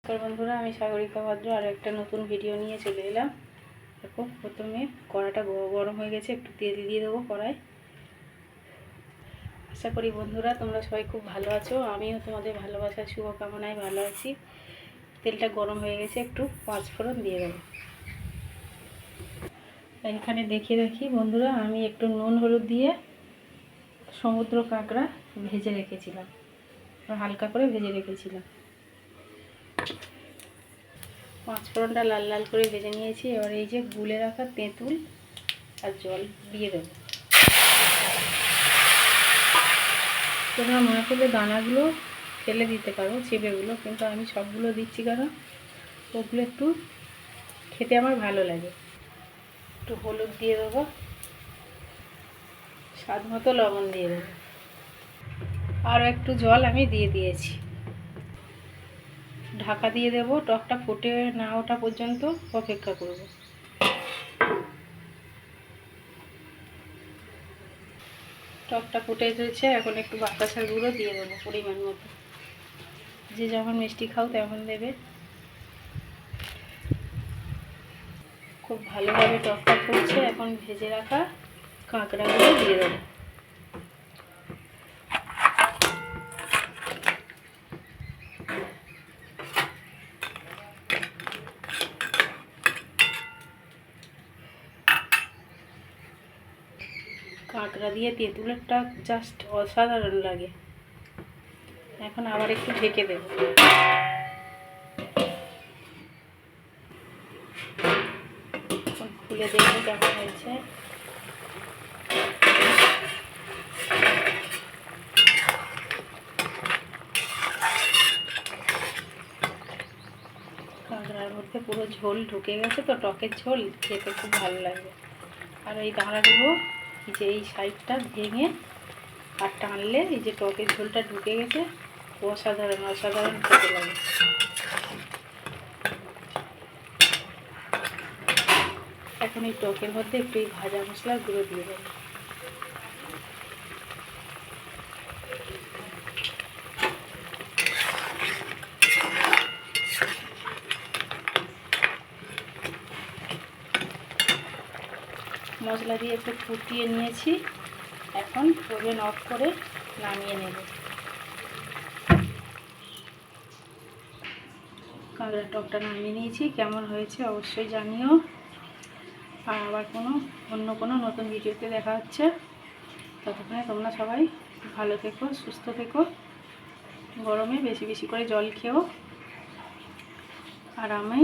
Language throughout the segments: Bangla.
বন্ধুরা, আমি সাগরিকা ভদ্র আর একটা নতুন ভিডিও নিয়ে চলে এলাম। দেখো, প্রথমে কড়াটা গরম হয়ে গেছে, একটু তেল দিয়ে দেবো কড়াই। আশা করি বন্ধুরা তোমরা সবাই খুব ভালো আছো, আমিও তোমাদের ভালোবাসার শুভকামনায় ভালো আছি। তেলটা গরম হয়ে গেছে, একটু 5 ফোড়ন দিয়ে দেবো। এখানে দেখিয়ে রাখি বন্ধুরা, আমি একটু নুন হলুদ দিয়ে সমুদ্র কাঁকড়া ভেজে রেখেছিলাম, হালকা করে ভেজে রেখেছিলাম। 5 ফোড়নটা লাল লাল করে ভেজে নিয়েছি। এবার এই যে গুলে রাখা তেঁতুল আর জল দিয়ে দেবো। তোমরা মনে করলে দানাগুলো ফেলে দিতে পারো, চিবেগুলো, কিন্তু আমি সবগুলো দিচ্ছি কারণ ওগুলো একটু খেতে আমার ভালো লাগে। একটু হলুদ দিয়ে দেবো, স্বাদ মতো লবণ দিয়ে দেবো, আরও একটু জল আমি দিয়ে দিয়েছি। ঢাকা দিয়ে দেব, টকটা ফুটে না ওঠা পর্যন্ত অপেক্ষা করব। টকটা ফুটে এসেছে, এখন একটু বাতাসার গুঁড়ো দিয়ে দেবো পরিমাণ মতো। যে যখন মিষ্টি খাও তেমন দেবে। খুব ভালোভাবে টকটা ফুটছে, এখন ভেজে রাখা কাঁকড়াগুলো দিয়ে দেবো। কাঁকড়া দিয়ে তেঁতুলেরটা জাস্ট অসাধারণ লাগে। এখন আবার একটু ঢেকে দেব। খুলে দেখবো কেমন হয়েছে। কাঁকড়ার মধ্যে পুরো ঝোল ঢুকে গেছে, তো টকের ঝোল খেতে খুব ভালো লাগবে। আর এই দানাগুলো যে এই সাইডটা ভেঙে আর টানলে এই যে টকের ঝোলটা ঢুকে গেছে, অসাধারণ অসাধারণ খেতে লাগে। এখন এই টকের মধ্যে একটু এই ভাজা মশলার গুঁড়ো দিয়ে দেবো। মশলা দিয়ে একটু ফুটিয়ে নিয়েছি, এখন ওভেন অফ করে নামিয়ে নেব। কাঁকড়ার টকটা নামিয়ে নিয়েছি, কেমন হয়েছে অবশ্যই জানিও। আর আবার অন্য কোনো নতুন ভিডিওতে দেখা হচ্ছে। ততক্ষণে তোমরা সবাই ভালো থেকো, সুস্থ থেকো, গরমে বেশি বেশি করে জল খেও। আর আমি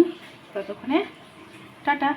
ততক্ষণে টাটা।